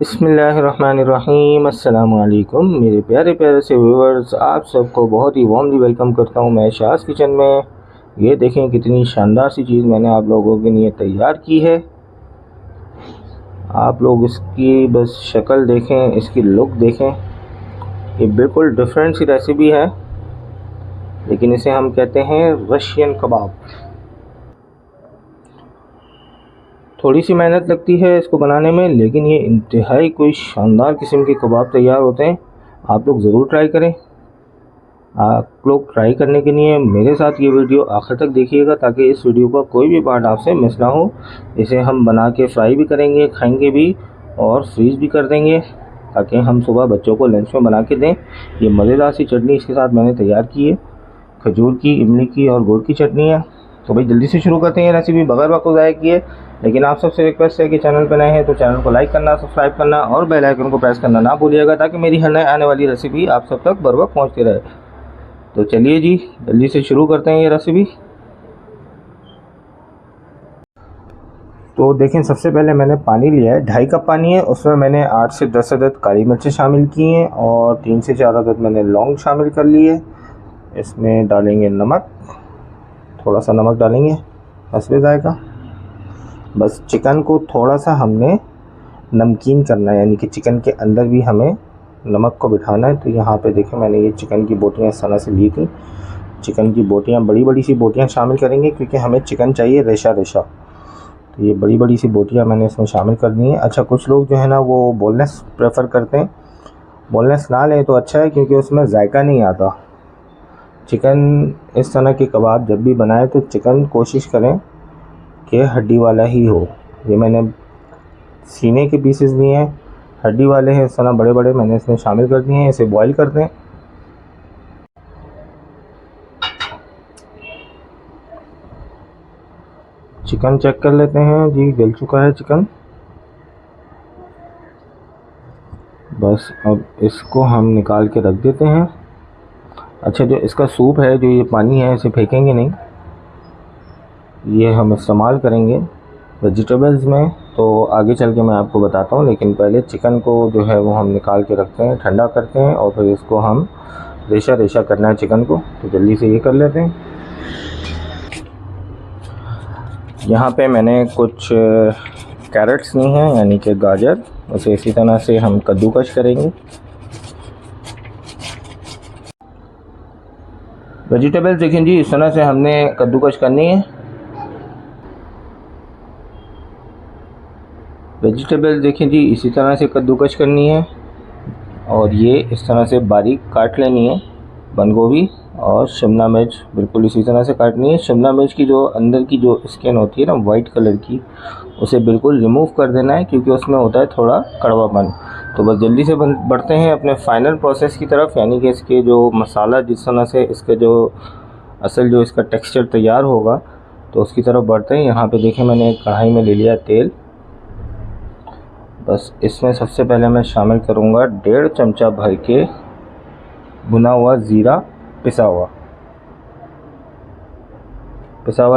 बिस्मिल्लाहिर्रहमानिर्रहीम। अस्सलाम वालेकुम मेरे प्यारे प्यारे से व्यूवर्स, आप सबको बहुत ही वार्मली वेलकम करता हूं मैं शाज़ किचन में। ये देखें कितनी शानदार सी चीज़ मैंने आप लोगों के लिए तैयार की है। आप लोग इसकी बस शक्ल देखें, इसकी लुक देखें। ये बिल्कुल डिफरेंट सी रेसिपी है, लेकिन इसे हम कहते हैं रशियन कबाब। थोड़ी सी मेहनत लगती है इसको बनाने में, लेकिन ये इंतहाई कोई शानदार किस्म के कबाब तैयार होते हैं। आप लोग ज़रूर ट्राई करें। आप लोग ट्राई करने के लिए मेरे साथ ये वीडियो आखिर तक देखिएगा, ताकि इस वीडियो का कोई भी पार्ट आपसे मिस ना हो। इसे हम बना के फ्राई भी करेंगे, खाएंगे भी और फ्रीज़ भी कर देंगे, ताकि हम सुबह बच्चों को लंच में बना के दें। ये मज़ेदार सी चटनी इसके साथ मैंने तैयार की है। खजूर की, इमली की और गुड़ की चटनी है। तो भाई जल्दी से शुरू करते हैं रेसिपी बगैर वक्त ज़ाया किए। लेकिन आप सबसे रिक्वेस्ट है कि चैनल पर नए हैं तो चैनल को लाइक करना, सब्सक्राइब करना और बेल आइकन को प्रेस करना ना भूलिएगा, ताकि मेरी हर नए आने वाली रेसिपी आप सब तक बर वक्त पहुँचती रहे। तो चलिए जी, जल्दी से शुरू करते हैं ये रेसिपी। तो देखें, सबसे पहले मैंने पानी लिया है, 2.5 कप पानी है। उसमें मैंने 8 से 10 अदद काली मिर्चें शामिल की हैं और 3 से 4 अदद मैंने लौंग शामिल कर लिए। इसमें डालेंगे नमक, थोड़ा सा नमक डालेंगे हस्बे जायका। बस चिकन को थोड़ा सा हमने नमकीन करना है, यानी कि चिकन के अंदर भी हमें नमक को बिठाना है। तो यहाँ पे देखें, मैंने ये चिकन की बोटियाँ इस तरह से ली थी। चिकन की बोटियाँ, बड़ी बड़ी सी बोटियाँ शामिल करेंगे, क्योंकि हमें चिकन चाहिए रेशा रेशा। तो ये बड़ी बड़ी सी बोटियाँ मैंने इसमें शामिल कर दी हैं। अच्छा, कुछ लोग जो है ना वो बोनलेस प्रेफर करते हैं। बोनलेस ना लें तो अच्छा है, क्योंकि उसमें जायका नहीं आता। चिकन इस तरह के कबाब जब भी बनाए तो चिकन कोशिश करें कि हड्डी वाला ही हो। ये मैंने सीने के पीसेस लिए हैं, हड्डी वाले हैं इस तरह बड़े बड़े, मैंने इसमें शामिल कर दिए हैं। इसे बॉईल कर दें। चिकन चेक कर लेते हैं जी, गल चुका है चिकन। बस अब इसको हम निकाल के रख देते हैं। अच्छा, जो इसका सूप है, जो ये पानी है, इसे फेंकेंगे नहीं, ये हम इस्तेमाल करेंगे वेजिटेबल्स में। तो आगे चल के मैं आपको बताता हूँ, लेकिन पहले चिकन को जो है वो हम निकाल के रखते हैं, ठंडा करते हैं और फिर इसको हम रेशा रेशा करना है चिकन को। तो जल्दी से ये कर लेते हैं। यहाँ पे मैंने कुछ कैरेट्स ली हैं, यानी कि गाजर। उसे इसी तरह से हम कद्दूकश करेंगे। वेजिटेबल्स देखें जी, इस तरह से हमने कद्दूकश करनी है। वेजिटेबल्स देखें जी, इसी तरह से कद्दूकश करनी है और ये इस तरह से बारीक काट लेनी है। बंद गोभी और शिमला मिर्च बिल्कुल इसी तरह से काटनी है। शिमला मिर्च की जो अंदर की जो स्किन होती है ना वाइट कलर की, उसे बिल्कुल रिमूव कर देना है, क्योंकि उसमें होता है थोड़ा कड़वापन। तो बस जल्दी से बढ़ते हैं अपने फाइनल प्रोसेस की तरफ, यानी कि इसके जो मसाला, जिस तरह से इसका जो असल जो इसका टेक्सचर तैयार होगा, तो उसकी तरफ बढ़ते हैं। यहाँ पे देखें, मैंने एक कढ़ाई में ले लिया तेल। बस इसमें सबसे पहले मैं शामिल करूँगा 1.5 चमचा भर के भुना हुआ ज़ीरा, पिसा हुआ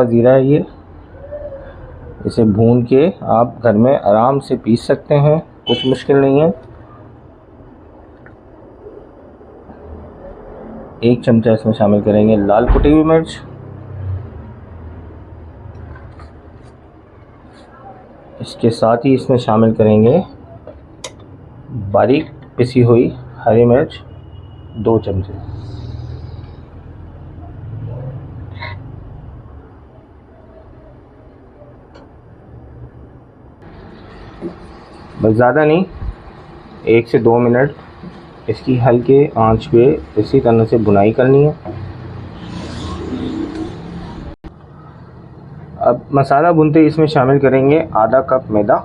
ज़ीरा है ये। इसे भून के आप घर में आराम से पीस सकते हैं, कुछ मुश्किल नहीं है। 1 चमचा इसमें शामिल करेंगे लाल कुटी हुई मिर्च। इसके साथ ही इसमें शामिल करेंगे बारीक पिसी हुई हरी मिर्च, 2 चमचे। बस ज़्यादा नहीं, 1 से 2 मिनट इसकी हल्के आंच पे इसी तरह से भुनाई करनी है। अब मसाला भूनते ही इसमें शामिल करेंगे आधा कप मैदा।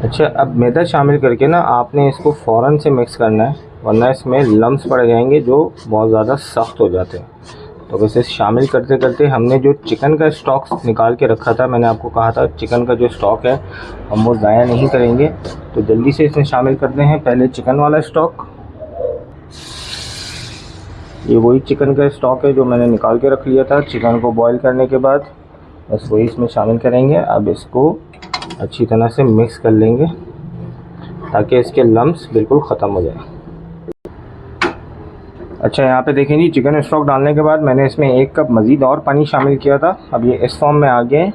अच्छा, अब मैदा शामिल करके ना आपने इसको फ़ौरन से मिक्स करना है, वरना इसमें लम्स पड़ जाएंगे जो बहुत ज़्यादा सख्त हो जाते हैं। तो वैसे शामिल करते करते हमने जो चिकन का स्टॉक निकाल के रखा था, मैंने आपको कहा था चिकन का जो स्टॉक है हम वो ज़ाया नहीं करेंगे। तो जल्दी से इसमें शामिल करते हैं पहले चिकन वाला स्टॉक। ये वही चिकन का स्टॉक है जो मैंने निकाल के रख लिया था चिकन को बॉईल करने के बाद। बस वही इसमें शामिल करेंगे। अब इसको अच्छी तरह से मिक्स कर लेंगे ताकि इसके लम्स बिल्कुल ख़त्म हो जाए। अच्छा, यहाँ पे देखें जी, चिकन स्टॉक डालने के बाद मैंने इसमें 1 कप मज़ीद और पानी शामिल किया था। अब ये इस फॉर्म में आ गए।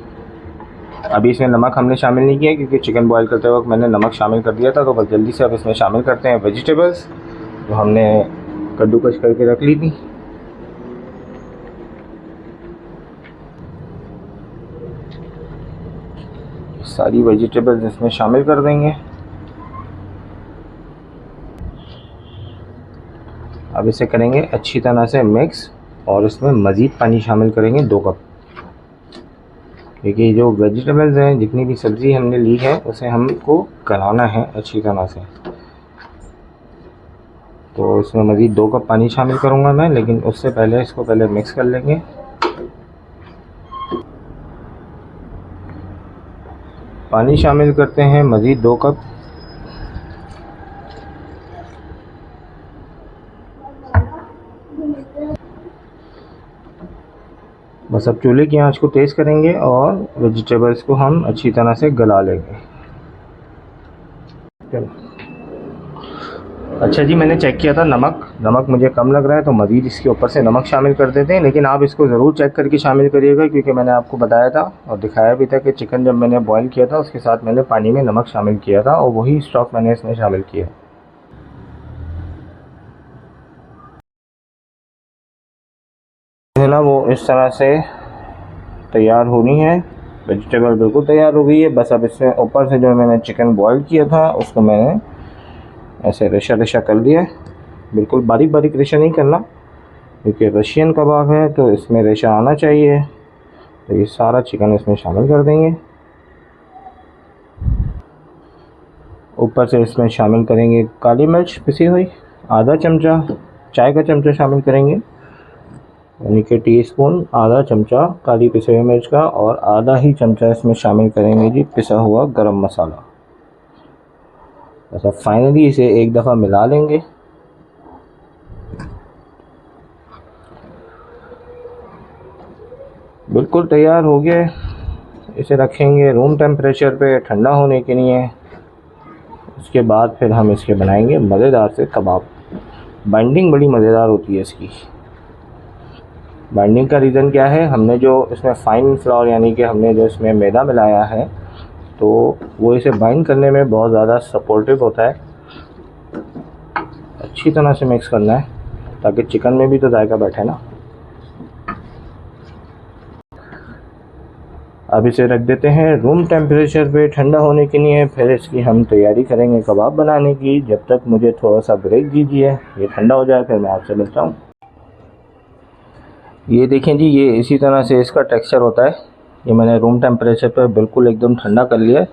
अभी इसमें नमक हमने शामिल नहीं किया क्योंकि चिकन बॉईल करते वक्त मैंने नमक शामिल कर दिया था। तो बस जल्दी से अब इसमें शामिल करते हैं वेजिटेबल्स जो हमने कद्दूकस करके रख ली थी। सारी वेजिटेबल्स इसमें शामिल कर देंगे। अब इसे करेंगे अच्छी तरह से मिक्स और इसमें मज़ीद पानी शामिल करेंगे 2 कप, क्योंकि जो वेजिटेबल्स हैं, जितनी भी सब्ज़ी हमने ली है उसे हमको गलाना है अच्छी तरह से। तो इसमें मज़ीद 2 कप पानी शामिल करूँगा मैं, लेकिन उससे पहले इसको पहले मिक्स कर लेंगे। पानी शामिल करते हैं मज़ीद 2 कप। बस अब चूल्हे की आंच को तेज़ करेंगे और वेजिटेबल्स को हम अच्छी तरह से गला लेंगे। चलो, अच्छा जी, मैंने चेक किया था नमक मुझे कम लग रहा है, तो मज़ीद इसके ऊपर से नमक शामिल कर देते हैं। लेकिन आप इसको ज़रूर चेक करके शामिल करिएगा, क्योंकि मैंने आपको बताया था और दिखाया भी था कि चिकन जब मैंने बॉईल किया था उसके साथ मैंने पानी में नमक शामिल किया था और वही स्टॉक मैंने इसमें शामिल किया। है ना, वो इस तरह से तैयार होनी है। वेजिटेबल बिल्कुल तैयार हो गई है। बस अब इसमें ऊपर से जो मैंने चिकन बॉईल किया था उसको मैंने ऐसे रेशा रेशा कर दिया है। बिल्कुल बारीक बारीक रेशा नहीं करना, क्योंकि रशियन कबाब है तो इसमें रेशा आना चाहिए। तो ये सारा चिकन इसमें शामिल कर देंगे। ऊपर से इसमें शामिल करेंगे काली मिर्च पिसी हुई, आधा चमचा, चाय का चमचा शामिल करेंगे, यानी कि टीस्पून आधा चमचा काली पिसी हुई मिर्च का, और आधा ही चमचा इसमें शामिल करेंगे जी पिसा हुआ गरम मसाला। बस अब फाइनली इसे एक दफ़ा मिला लेंगे। बिल्कुल तैयार हो गया। इसे रखेंगे रूम टेम्परेचर पे ठंडा होने के लिए। उसके बाद फिर हम इसके बनाएंगे मज़ेदार से कबाब। बाइंडिंग बड़ी मज़ेदार होती है इसकी। बाइंडिंग का रीज़न क्या है, हमने जो इसमें फ़ाइन फ्लोर यानी कि हमने जो इसमें मैदा मिलाया है, तो वो इसे बाइंड करने में बहुत ज़्यादा सपोर्टिव होता है। अच्छी तरह से मिक्स करना है ताकि चिकन में भी तो जायका बैठे ना। अब इसे रख देते हैं रूम टेम्परेचर पे ठंडा होने के लिए। फिर इसकी हम तैयारी करेंगे कबाब बनाने की। जब तक मुझे थोड़ा सा ब्रेक दीजिए, ये ठंडा हो जाए, फिर मैं आपसे मिलता हूँ। ये देखें जी, ये इसी तरह से इसका टेक्सचर होता है। ये मैंने रूम टेम्परेचर पर बिल्कुल एकदम ठंडा कर लिया है।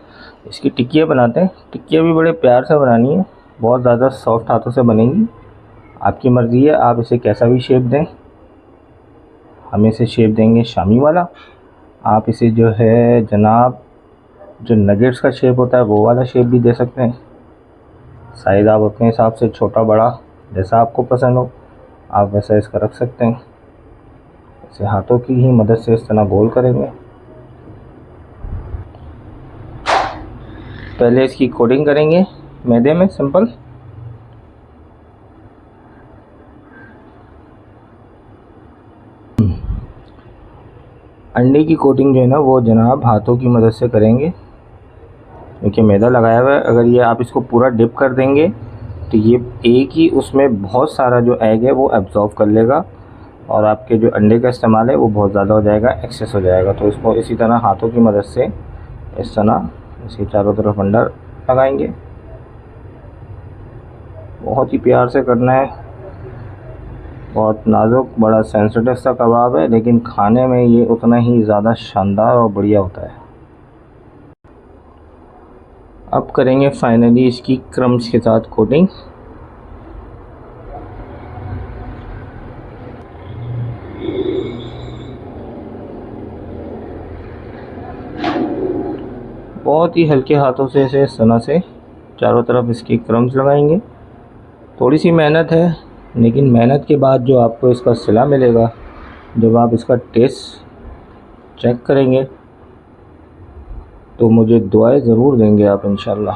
इसकी टिक्कियाँ बनाते हैं। टिक्कियाँ भी बड़े प्यार से बनानी है, बहुत ज़्यादा सॉफ्ट हाथों से बनेंगी। आपकी मर्ज़ी है, आप इसे कैसा भी शेप दें। हम इसे शेप देंगे शामी वाला। आप इसे जो है जनाब, जो नगेट्स का शेप होता है वो वाला शेप भी दे सकते हैं। साइज़ आप अपने हिसाब से छोटा बड़ा जैसा आपको पसंद हो आप वैसा इसका रख सकते हैं। इसे हाथों की ही मदद से इस तरह गोल करेंगे। पहले इसकी कोटिंग करेंगे मैदे में सिंपल। अंडे की कोटिंग जो है ना वो जनाब हाथों की मदद से करेंगे, क्योंकि मैदा लगाया हुआ है। अगर ये आप इसको पूरा डिप कर देंगे तो ये एक ही उसमें बहुत सारा जो एग है वो एब्जॉर्व कर लेगा और आपके जो अंडे का इस्तेमाल है वो बहुत ज़्यादा हो जाएगा, एक्सेस हो जाएगा। तो इसको इसी तरह हाथों की मदद से इस तरह इसके चारों तरफ अंडा लगाएंगे। बहुत ही प्यार से करना है। बहुत नाजुक बड़ा सेंसिटिव सा कबाब है, लेकिन खाने में ये उतना ही ज़्यादा शानदार और बढ़िया होता है। अब करेंगे फाइनली इसकी क्रम्स के साथ कोटिंग। बहुत ही हल्के हाथों से इसे इस तरह से चारों तरफ इसकी क्रम्स लगाएंगे। थोड़ी सी मेहनत है, लेकिन मेहनत के बाद जो आपको इसका सिला मिलेगा, जब आप इसका टेस्ट चेक करेंगे तो मुझे दुआएं ज़रूर देंगे आप इंशाल्लाह।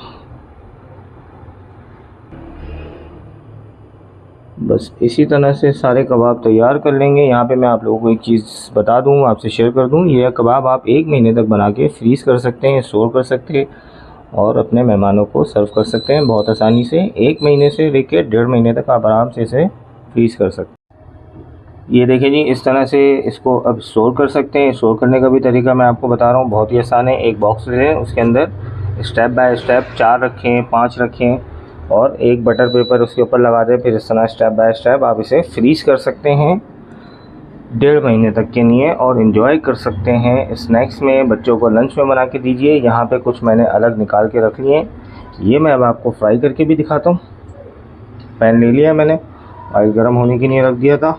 बस इसी तरह से सारे कबाब तैयार कर लेंगे। यहाँ पे मैं आप लोगों को एक चीज़ बता दूँ, आपसे शेयर कर दूँ, ये कबाब आप 1 महीने तक बना के फ्रीज़ कर सकते हैं, स्टोर कर सकते हैं और अपने मेहमानों को सर्व कर सकते हैं बहुत आसानी से। 1 महीने से लेकर 1.5 महीने तक आप आराम से इसे फ्रीज़ कर सकते हैं। ये देखिए जी, इस तरह से इसको अब स्टोर कर सकते हैं। स्टोर करने का भी तरीका मैं आपको बता रहा हूँ, बहुत ही आसान है। एक बॉक्स ले लें, उसके अंदर स्टेप बाय स्टेप 4 रखें, 5 रखें और एक बटर पेपर उसके ऊपर लगा दें। फिर इस तरह स्टेप बाय स्टेप आप इसे फ्रीज़ कर सकते हैं 1.5 महीने तक के लिए और इन्जॉय कर सकते हैं। स्नैक्स में बच्चों को लंच में बना के दीजिए। यहाँ पे कुछ मैंने अलग निकाल के रख लिए, ये मैं अब आपको फ्राई करके भी दिखाता हूँ। पैन ले लिया मैंने, ऑयल गर्म होने के लिए रख दिया था।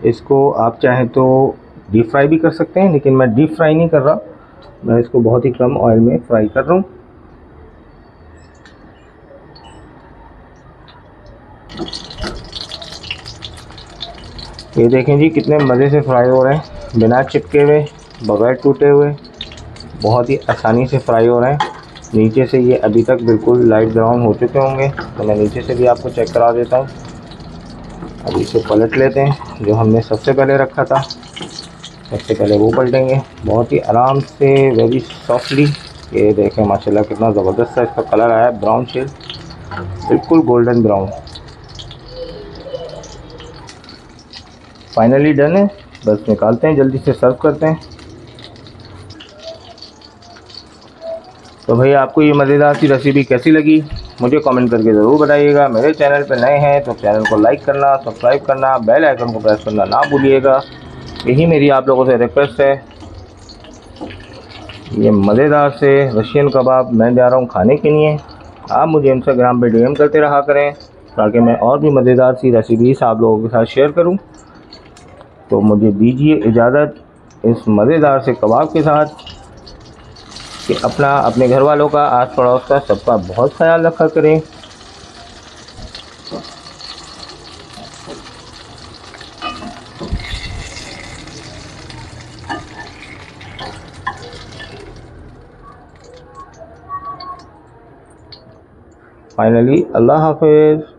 इसको आप चाहें तो डीप फ्राई भी कर सकते हैं, लेकिन मैं डीप फ्राई नहीं कर रहा, मैं इसको बहुत ही कम ऑयल में फ्राई कर रहा हूँ। ये देखें जी, कितने मज़े से फ्राई हो रहे हैं, बिना चिपके हुए, बगैर टूटे हुए, बहुत ही आसानी से फ्राई हो रहे हैं। नीचे से ये अभी तक बिल्कुल लाइट ब्राउन हो चुके होंगे, तो मैं नीचे से भी आपको चेक करा देता हूँ। अभी इसे पलट लेते हैं, जो हमने सबसे पहले रखा था सबसे पहले वो पलटेंगे बहुत ही आराम से, वेरी सॉफ्टली। ये देखें माशाल्लाह कितना ज़बरदस्त सा इसका कलर आया है, ब्राउन शेड, बिल्कुल गोल्डन ब्राउन। फाइनली डन है, बस निकालते हैं, जल्दी से सर्व करते हैं। तो भाई आपको ये मज़ेदार सी रेसिपी कैसी लगी मुझे कमेंट करके ज़रूर बताइएगा। मेरे चैनल पर नए हैं तो चैनल को लाइक करना, सब्सक्राइब करना, बेल आइकन को प्रेस करना ना भूलिएगा। यही मेरी आप लोगों से रिक्वेस्ट है। ये मज़ेदार से रशियन कबाब मैं जा रहा हूँ खाने के लिए। आप मुझे इंस्टाग्राम पे डीएम करते रहा करें ताकि मैं और भी मज़ेदार सी रेसिपीज़ आप लोगों के साथ शेयर करूँ। तो मुझे दीजिए इजाज़त इस मज़ेदार से कबाब के साथ कि अपना, अपने घर वालों का, आस पड़ोस का, सबका बहुत ख्याल रखा करें। फाइनली अल्लाह हाफ़िज़।